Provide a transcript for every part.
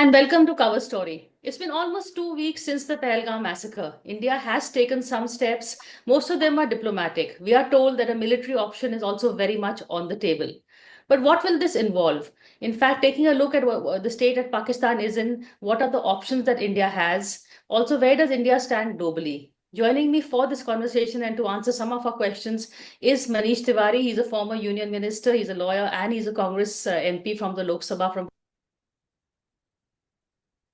and welcome to Cover Story. It's been almost 2 weeks since the Pahalgam massacre. India has taken some steps. Most of them are diplomatic. We are told that a military option is also very much on the table. But what will this involve? In fact, taking a look at what the state that Pakistan is in, what are the options that India has? Also, where does India stand globally? Joining me for this conversation and to answer some of our questions is Manish Tewari. He's a former union minister, he's a lawyer, and he's a Congress MP from the Lok Sabha from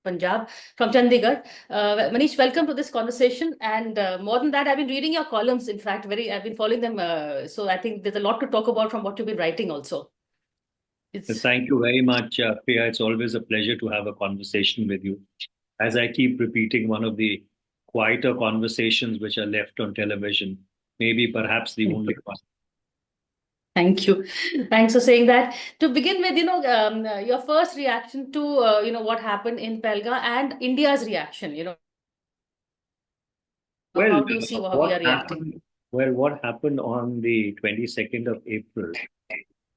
Punjab, from Chandigarh. Manish, welcome to this conversation. And more than that, I've been reading your columns. In fact, I've been following them. So I think there's a lot to talk about from what you've been writing also. It's Thank you very much, Priya. It's always a pleasure to have a conversation with you. As I keep repeating, one of the quieter conversations which are left on television, maybe perhaps the only one. Thank you. Thanks for saying that. To begin with, your first reaction to, what happened in Pelga and India's reaction, Well, how do you see how we what are reacting? happened? Well, what happened on the 22nd of April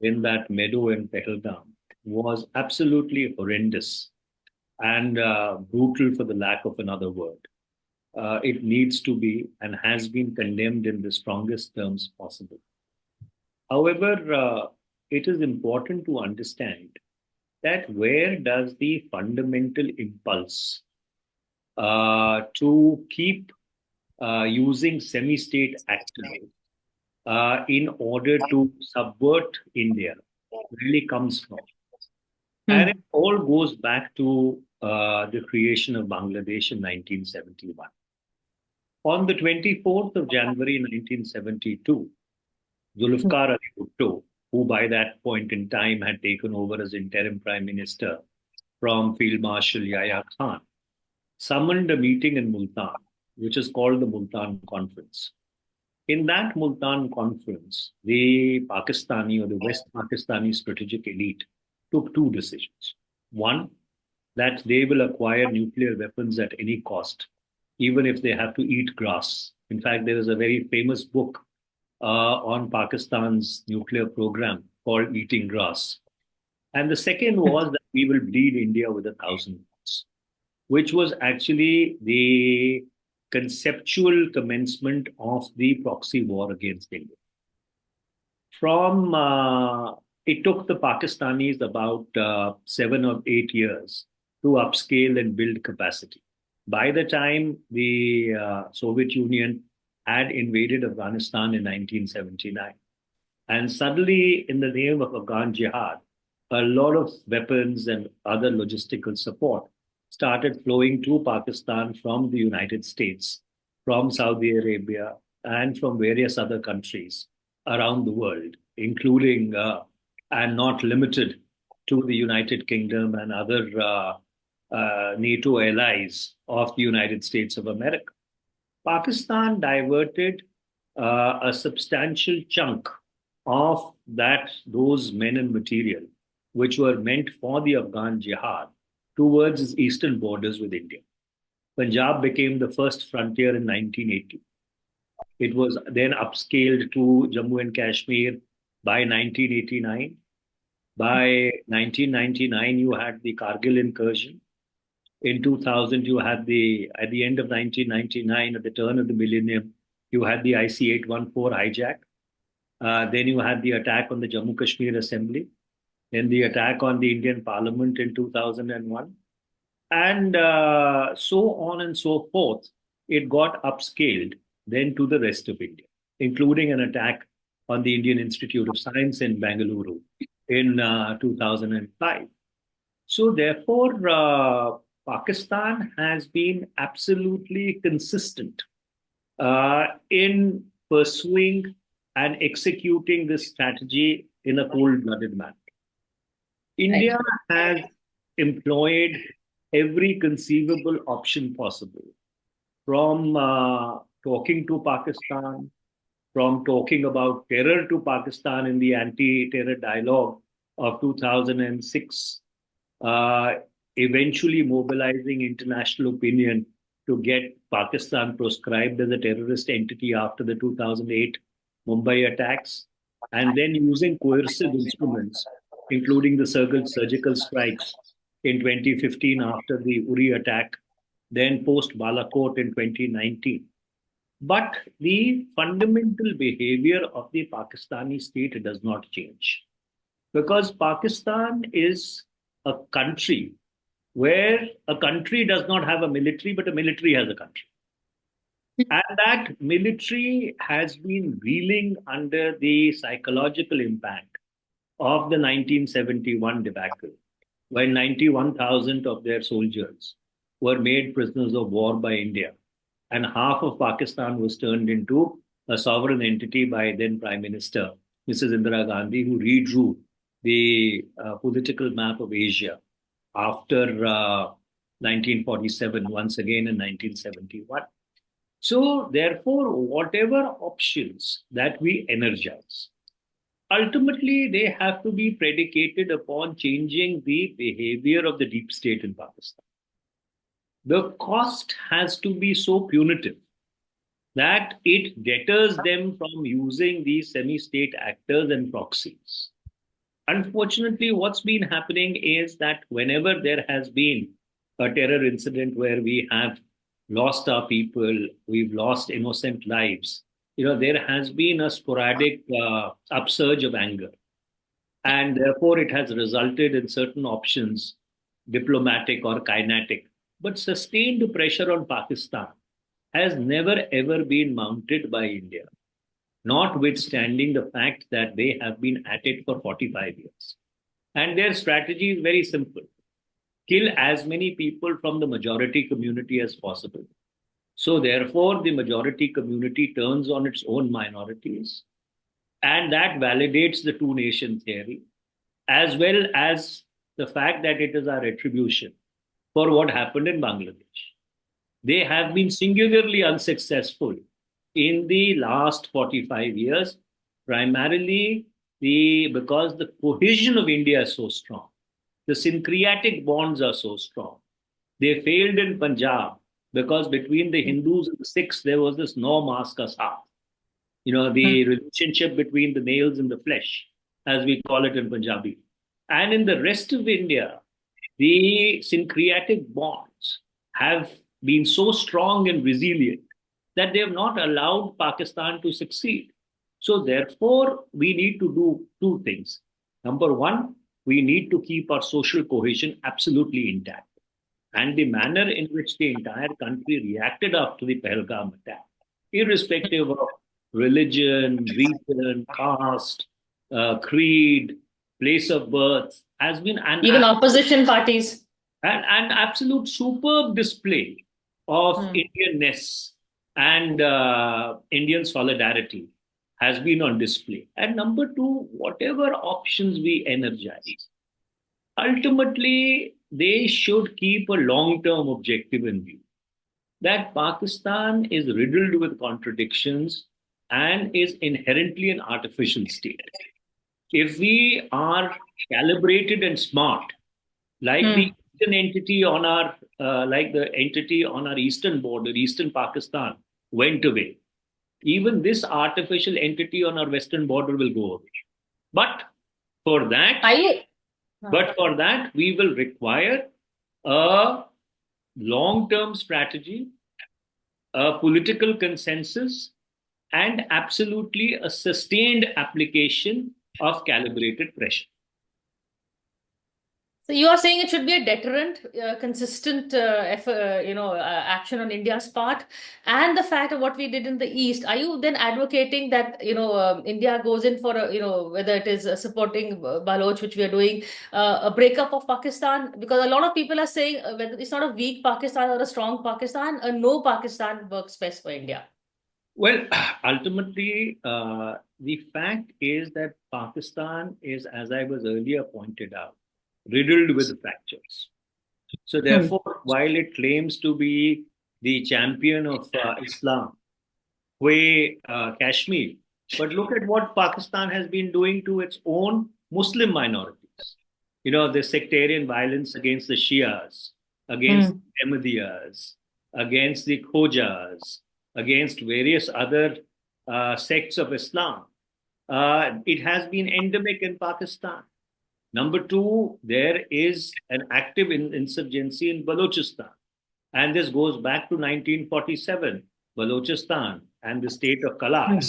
in that meadow in Pahalgam was absolutely horrendous and brutal, for the lack of another word. It needs to be and has been condemned in the strongest terms possible. However, it is important to understand that where does the fundamental impulse to keep using semi-state actors in order to subvert India really comes from? And it all goes back to the creation of Bangladesh in 1971. On the 24th of January 1972, Zulfikar Ali Bhutto, who by that point in time had taken over as interim prime minister from Field Marshal Yahya Khan, summoned a meeting in Multan, which is called the Multan Conference. In that Multan Conference, the Pakistani or the West Pakistani strategic elite took two decisions. One, that they will acquire nuclear weapons at any cost, even if they have to eat grass. In fact, there is a very famous book on Pakistan's nuclear program called Eating Grass. And the second was that we will bleed India with 1,000 cuts, which was actually the conceptual commencement of the proxy war against India. It took the Pakistanis about 7 or 8 years to upscale and build capacity. By the time the Soviet Union had invaded Afghanistan in 1979, and suddenly, in the name of Afghan jihad, a lot of weapons and other logistical support started flowing to Pakistan from the United States, from Saudi Arabia, and from various other countries around the world, including and not limited to the United Kingdom and other NATO allies of the United States of America. Pakistan diverted a substantial chunk of those men and material, which were meant for the Afghan jihad, towards its eastern borders with India. Punjab became the first frontier in 1980. It was then upscaled to Jammu and Kashmir by 1989. By 1999, you had the Kargil incursion. In 2000, you had at the end of 1999, at the turn of the millennium, you had the IC-814 hijack. Then you had the attack on the Jammu Kashmir Assembly. Then the attack on the Indian Parliament in 2001. And so on and so forth. It got upscaled then to the rest of India, including an attack on the Indian Institute of Science in Bangalore in 2005. So therefore, Pakistan has been absolutely consistent in pursuing and executing this strategy in a cold-blooded manner. India has employed every conceivable option possible, from talking to Pakistan, from talking about terror to Pakistan in the anti-terror dialogue of 2006, eventually mobilizing international opinion to get Pakistan proscribed as a terrorist entity after the 2008 Mumbai attacks, and then using coercive instruments, including the surgical strikes, in 2015 after the Uri attack, then post Balakot in 2019. But the fundamental behavior of the Pakistani state does not change, because Pakistan is a country where a country does not have a military, but a military has a country. And that military has been reeling under the psychological impact of the 1971 debacle, when 91,000 of their soldiers were made prisoners of war by India, and half of Pakistan was turned into a sovereign entity by then Prime Minister Mrs. Indira Gandhi, who redrew the political map of Asia after 1947, once again in 1971. So, therefore, whatever options that we energize, ultimately they have to be predicated upon changing the behavior of the deep state in Pakistan. The cost has to be so punitive that it deters them from using these semi state actors and proxies. Unfortunately, what's been happening is that whenever there has been a terror incident where we have lost our people, we've lost innocent lives, there has been a sporadic upsurge of anger. And therefore, it has resulted in certain options, diplomatic or kinetic. But sustained pressure on Pakistan has never ever been mounted by India, notwithstanding the fact that they have been at it for 45 years. And their strategy is very simple: kill as many people from the majority community as possible. So, therefore, the majority community turns on its own minorities, and that validates the two nation theory, as well as the fact that it is our retribution for what happened in Bangladesh. They have been singularly unsuccessful in the last 45 years, primarily because the cohesion of India is so strong. The syncretic bonds are so strong. They failed in Punjab because between the Hindus and the Sikhs, there was this no mas ka saath. The relationship between the nails and the flesh, as we call it in Punjabi. And in the rest of India, the syncretic bonds have been so strong and resilient that they have not allowed Pakistan to succeed. So, therefore, we need to do two things. Number one, we need to keep our social cohesion absolutely intact. And the manner in which the entire country reacted after the Pahalgam attack, irrespective of religion, region, caste, creed, place of birth, has been Even opposition parties. an absolute superb display of Indianness and Indian solidarity has been on display. And number two, whatever options we energize, ultimately they should keep a long-term objective in view. That Pakistan is riddled with contradictions and is inherently an artificial state. If we are calibrated and smart, like the eastern entity on our, like the entity on our eastern border, eastern Pakistan, went away, even this artificial entity on our western border will go away. But for that, we will require a long-term strategy, a political consensus, and absolutely a sustained application of calibrated pressure. So you are saying it should be a deterrent, consistent effort, action on India's part, and the fact of what we did in the East. Are you then advocating that India goes in for whether it is supporting Baloch, which we are doing, a breakup of Pakistan? Because a lot of people are saying whether it's not a weak Pakistan or a strong Pakistan, a no Pakistan works best for India. Well, ultimately, the fact is that Pakistan is, as I was earlier pointed out, riddled with fractures. So, therefore, while it claims to be the champion of Islam, Kashmir, but look at what Pakistan has been doing to its own Muslim minorities. The sectarian violence against the Shias, against the Ahmadiyas, against the Khojas, against various other sects of Islam. It has been endemic in Pakistan. Number two, there is an active insurgency in Balochistan. And this goes back to 1947. Balochistan and the state of Kalat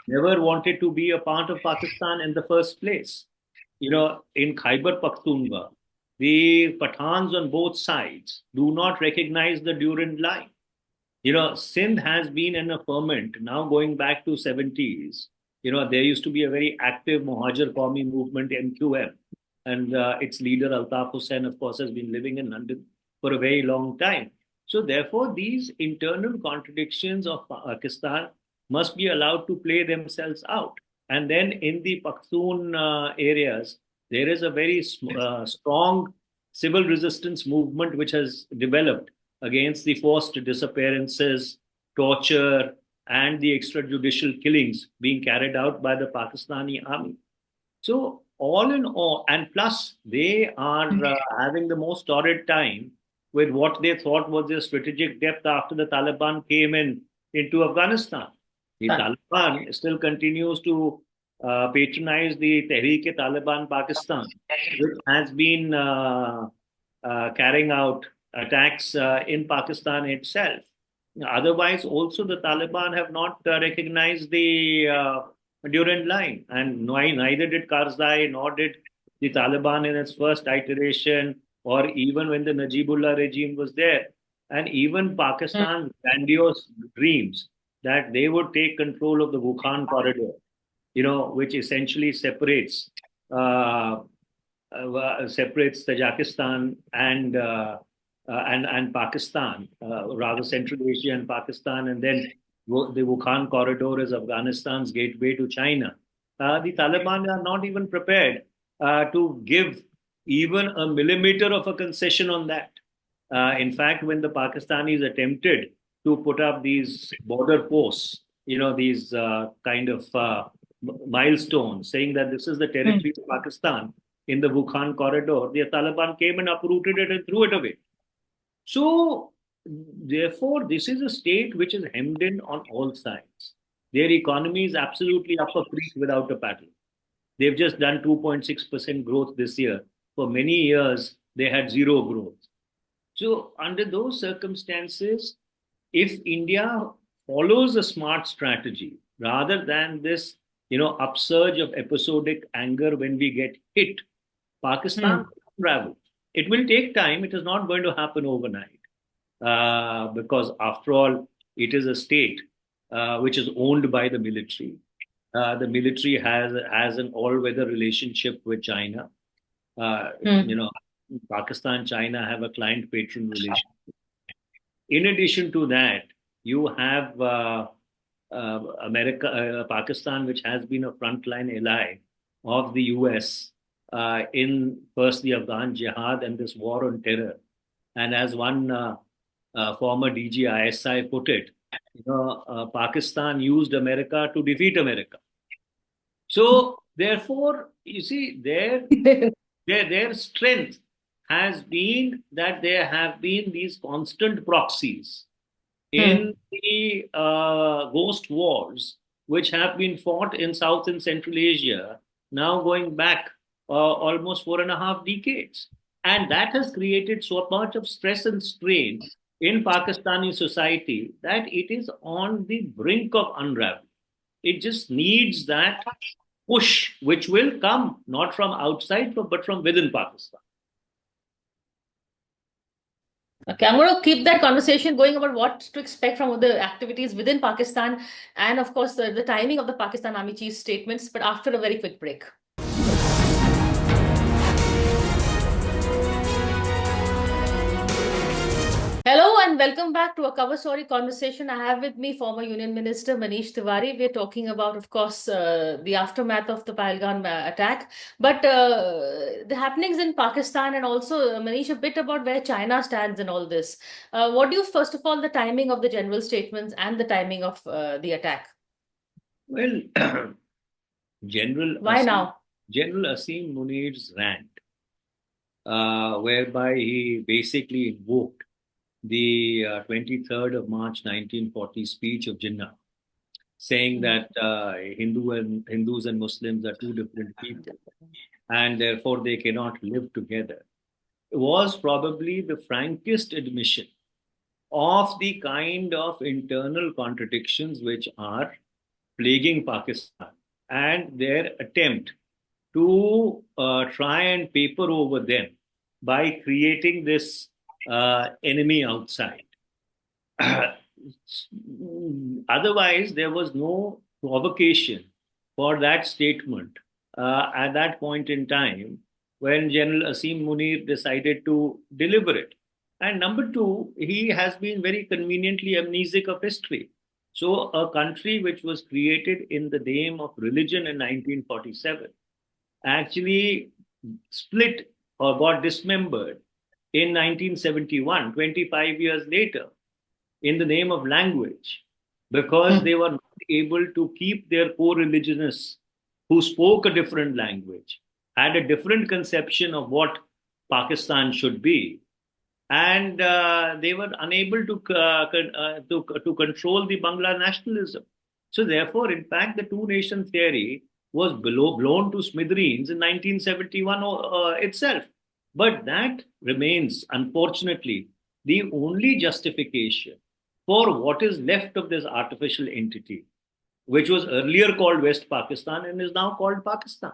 never wanted to be a part of Pakistan in the first place. In Khyber Pakhtunkhwa, the Pathans on both sides do not recognize the Durand line. Sindh has been in a ferment now going back to 70s. There used to be a very active Muhajir Qawmi movement, MQM, and its leader Altaf Hussain, of course, has been living in London for a very long time. So therefore, these internal contradictions of Pakistan must be allowed to play themselves out. And then in the Pakhtun areas, there is a very strong civil resistance movement which has developed against the forced disappearances, torture, and the extrajudicial killings being carried out by the Pakistani army. So, all in all, and plus, they are having the most torrid time with what they thought was their strategic depth after the Taliban came into Afghanistan. The Taliban still continues to patronize the Tehreek-e-Taliban Pakistan, which has been carrying out attacks in Pakistan itself. Otherwise, also the Taliban have not recognized the Durand line, and neither did Karzai nor did the Taliban in its first iteration, or even when the Najibullah regime was there, and even Pakistan's grandiose dreams that they would take control of the Bukhan corridor, which essentially separates Tajikistan and Pakistan, rather Central Asia and Pakistan, and then the Bukhan corridor is Afghanistan's gateway to China. The Taliban are not even prepared to give even a millimeter of a concession on that. In fact, when the Pakistanis attempted to put up these border posts, these kind of milestones, saying that this is the territory of Pakistan in the Bukhan corridor, the Taliban came and uprooted it and threw it away. So, therefore, this is a state which is hemmed in on all sides. Their economy is absolutely up a creek without a paddle. They've just done 2.6% growth this year. For many years, they had zero growth. So, under those circumstances, if India follows a smart strategy rather than this, upsurge of episodic anger when we get hit, Pakistan will unravel. It will take time. It is not going to happen overnight because, after all, it is a state which is owned by the military. The military has an all-weather relationship with China. Pakistan, China have a client-patron relationship. In addition to that, you have Pakistan, which has been a frontline ally of the US in first the Afghan jihad and this war on terror. And as one former DG ISI put it, Pakistan used America to defeat America. So therefore, you see, their strength has been that there have been these constant proxies in the ghost wars, which have been fought in South and Central Asia, now going back almost 4.5 decades. And that has created so much of stress and strain in Pakistani society that it is on the brink of unravel. It just needs that push, which will come not from outside, but from within Pakistan. Okay, I'm going to keep that conversation going about what to expect from the activities within Pakistan and, of course, the timing of the Pakistan Army Chief's statements, but after a very quick break. Hello and welcome back to a cover story conversation. I have with me former Union Minister Manish Tewari. We're talking about, of course, the aftermath of the Pahalgam attack, but the happenings in Pakistan and also, Manish, a bit about where China stands in all this. What do you, first of all, the timing of the general statements and the timing of the attack? Well, Why now? General Asim Munir's rant, whereby he basically invoked the 23rd of March 1940 speech of Jinnah, saying that Hindus and Muslims are two different people, and therefore they cannot live together, was probably the frankest admission of the kind of internal contradictions which are plaguing Pakistan and their attempt to try and paper over them by creating this enemy outside. Otherwise, there was no provocation for that statement at that point in time when General Asim Munir decided to deliver it. And number two, he has been very conveniently amnesic of history. So, a country which was created in the name of religion in 1947 actually split or got dismembered in 1971, 25 years later, in the name of language, because they were not able to keep their co-religionists who spoke a different language, had a different conception of what Pakistan should be, and they were unable to control the Bangla nationalism. So, therefore, in fact, the two nation theory was blown to smithereens in 1971 itself. But that remains, unfortunately, the only justification for what is left of this artificial entity, which was earlier called West Pakistan and is now called Pakistan.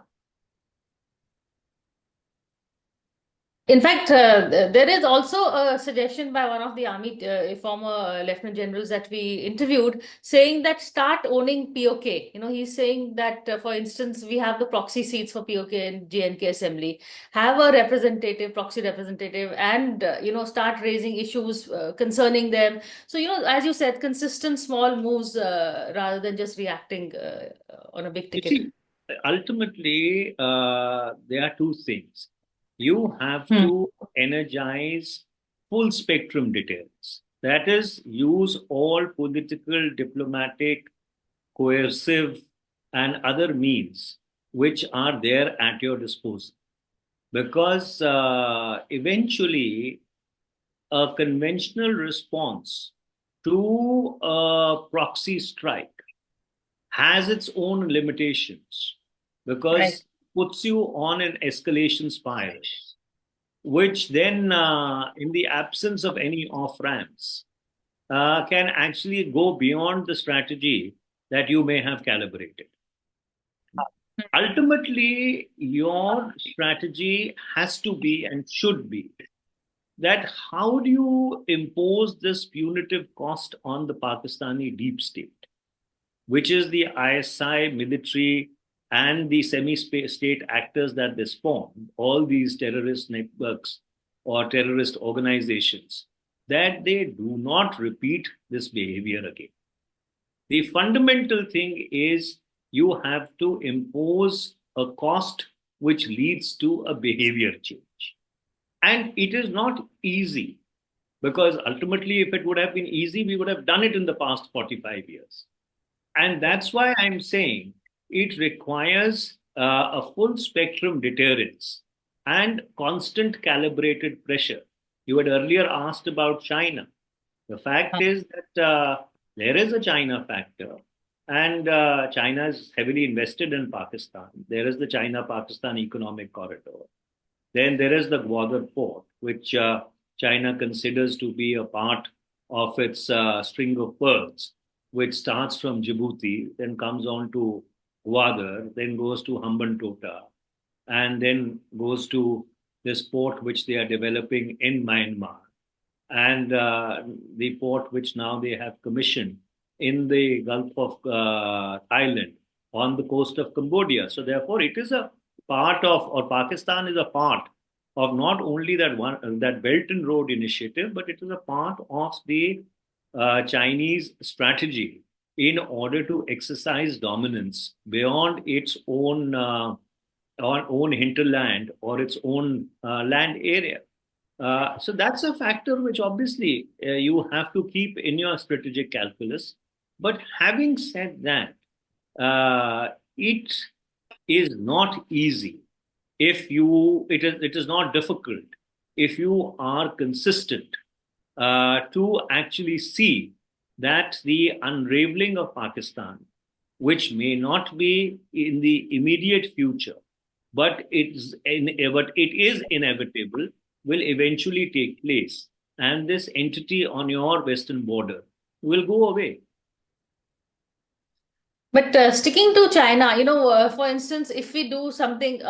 In fact, there is also a suggestion by one of the army former lieutenant generals that we interviewed saying that start owning POK. He's saying that, for instance, we have the proxy seats for POK in JNK Assembly, have a representative, proxy representative, and, start raising issues concerning them. So, as you said, consistent small moves rather than just reacting on a big You ticket. see, ultimately, there are two things. You have to energize full spectrum deterrence. That is, use all political, diplomatic, coercive, and other means which are there at your disposal. Because eventually, a conventional response to a proxy strike has its own limitations because puts you on an escalation spiral, which then, in the absence of any off ramps, can actually go beyond the strategy that you may have calibrated. Ultimately, your strategy has to be and should be that how do you impose this punitive cost on the Pakistani deep state, which is the ISI military and the semi-state actors that they spawn, all these terrorist networks or terrorist organizations, that they do not repeat this behavior again. The fundamental thing is you have to impose a cost which leads to a behavior change. And it is not easy because ultimately, if it would have been easy, we would have done it in the past 45 years. And that's why I'm saying it requires a full spectrum deterrence and constant calibrated pressure. You had earlier asked about China. The fact is that there is a China factor, and China is heavily invested in Pakistan. There is the China Pakistan Economic Corridor. Then there is the Gwadar port, which China considers to be a part of its string of pearls, which starts from Djibouti, then comes on to Gwadar, then goes to Hambantota, and then goes to this port which they are developing in Myanmar, and the port which now they have commissioned in the Gulf of Thailand on the coast of Cambodia. So therefore, it is a part of, or Pakistan is a part of not only that Belt and Road Initiative, but it is a part of the Chinese strategy in order to exercise dominance beyond its own hinterland or its own land area. So that's a factor which obviously you have to keep in your strategic calculus. But having said that, it is not easy it is not difficult if you are consistent to actually see that the unraveling of Pakistan, which may not be in the immediate future, but it is inevitable, will eventually take place, and this entity on your western border will go away. But sticking to China, for instance, if we do something,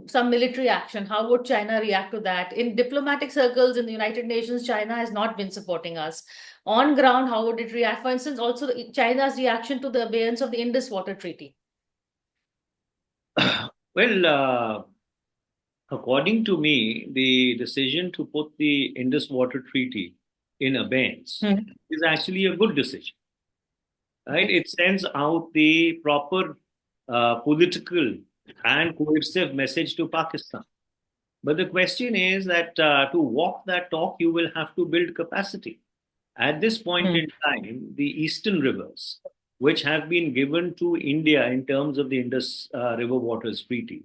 some military action, how would China react to that? In diplomatic circles in the United Nations, China has not been supporting us. On ground, how would it react? For instance, also China's reaction to the abeyance of the Indus Water Treaty. Well, according to me, the decision to put the Indus Water Treaty in abeyance Hmm. is actually a good decision, right? Okay. It sends out the proper political and coercive message to Pakistan. But the question is that to walk that talk, you will have to build capacity. At this point Hmm. in time, the eastern rivers, which have been given to India in terms of the Indus River Waters Treaty,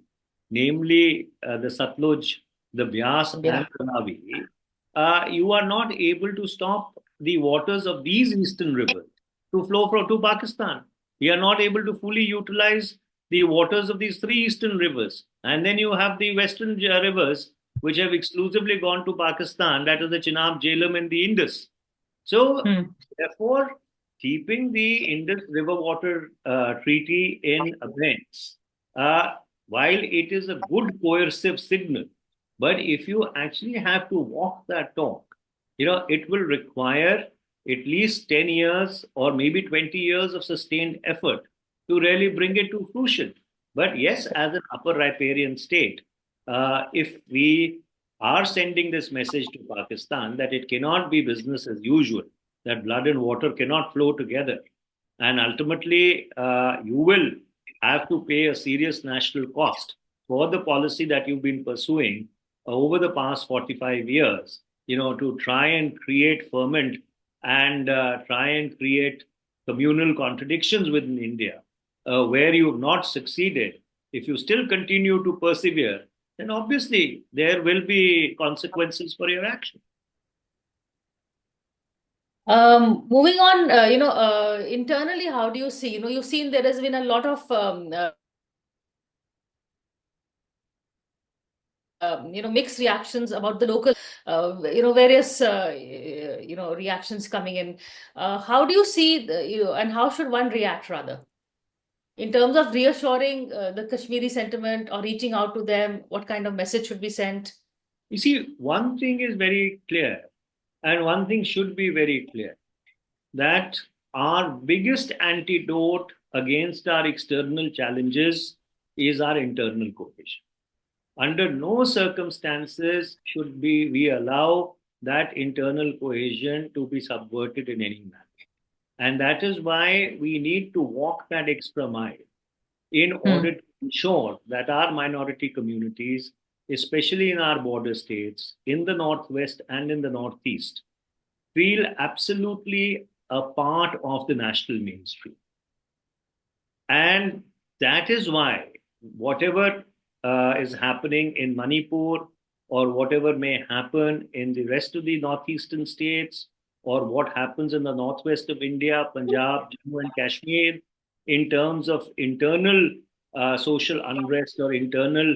namely the Satluj, the Byas, and Yeah. the Ravi, you are not able to stop the waters of these eastern rivers to flow to Pakistan. You are not able to fully utilize the waters of these three eastern rivers. And then you have the western rivers, which have exclusively gone to Pakistan, that is the Chenab, Jhelum, and the Indus. So, Hmm. therefore, keeping the Indus River Water Treaty in abeyance, uh, while it is a good coercive signal, but if you actually have to walk that talk, it will require at least 10 years or maybe 20 years of sustained effort to really bring it to fruition. But yes, as an upper riparian state, if we are sending this message to Pakistan that it cannot be business as usual, that blood and water cannot flow together. And ultimately, you will have to pay a serious national cost for the policy that you've been pursuing over the past 45 years, to try and create ferment and try and create communal contradictions within India, where you've not succeeded. If you still continue to persevere, then obviously there will be consequences for your action. Moving on, internally, how do you see? You've seen there has been a lot of mixed reactions about the local, various, reactions coming in. How do you see, and how should one react rather? In terms of reassuring the Kashmiri sentiment or reaching out to them, what kind of message should be sent? You see, one thing is very clear, and one thing should be very clear, that our biggest antidote against our external challenges is our internal cohesion. Under no circumstances should we allow that internal cohesion to be subverted in any manner. And that is why we need to walk that extra mile in order Hmm. to ensure that our minority communities, especially in our border states, in the Northwest and in the Northeast, feel absolutely a part of the national mainstream. And that is why whatever is happening in Manipur or whatever may happen in the rest of the northeastern states or what happens in the northwest of India, Punjab, Jammu and Kashmir, in terms of internal social unrest or internal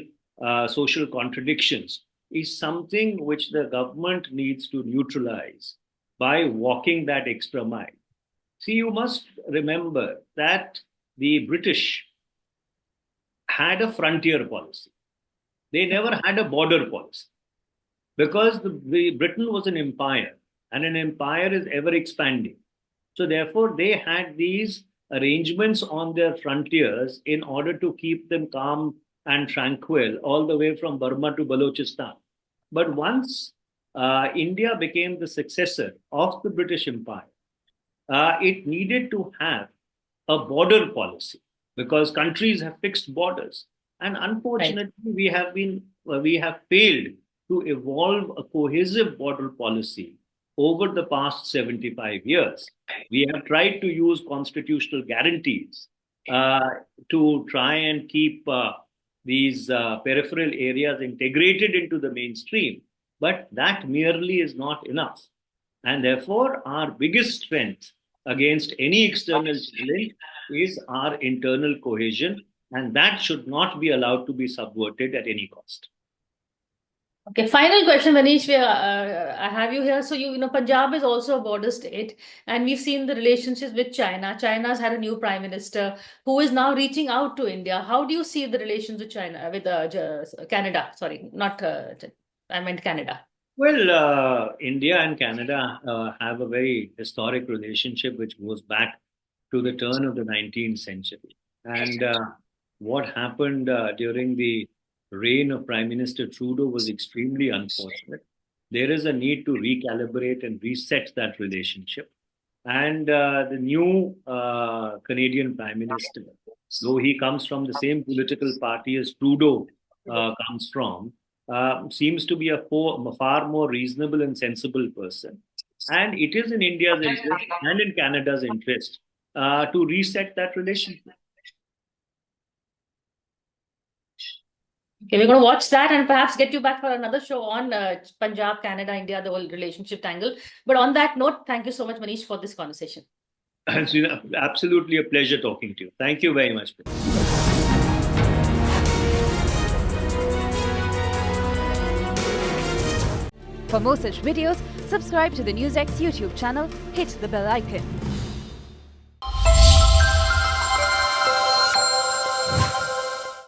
social contradictions, is something which the government needs to neutralize by walking that extra mile. See, you must remember that the British had a frontier policy. They never had a border policy because the Britain was an empire and an empire is ever expanding. So, therefore, they had these arrangements on their frontiers in order to keep them calm and tranquil all the way from Burma to Balochistan. But once India became the successor of the British Empire, it needed to have a border policy because countries have fixed borders. And Right. unfortunately, we have failed to evolve a cohesive border policy over the past 75 years. We have tried to use constitutional guarantees uh, to try and keep these peripheral areas integrated into the mainstream, but that merely is not enough. And therefore, our biggest strength against any external challenge is our internal cohesion. And that should not be allowed to be subverted at any cost. Okay, final question, Manish. I have you here. So you know, Punjab is also a border state, and we've seen the relationships with China. China's had a new prime minister who is now reaching out to India. How do you see the relations with China, with Canada? Sorry, not I meant Canada. Well, India and Canada have a very historic relationship which goes back to the turn of the 19th century. And what happened during the reign of Prime Minister Trudeau was extremely unfortunate. There is a need to recalibrate and reset that relationship. And the new Canadian Prime Minister, though he comes from the same political party as Trudeau comes from, seems to be a far more reasonable and sensible person. And it is in India's interest and in Canada's interest to reset that relationship. Okay, we're going to watch that and perhaps get you back for another show on Punjab, Canada, India, the whole relationship angle. But on that note, thank you so much, Manish, for this conversation. It's absolutely a pleasure talking to you. Thank you very much. For more such videos, subscribe to the NewsX YouTube channel, hit the bell icon.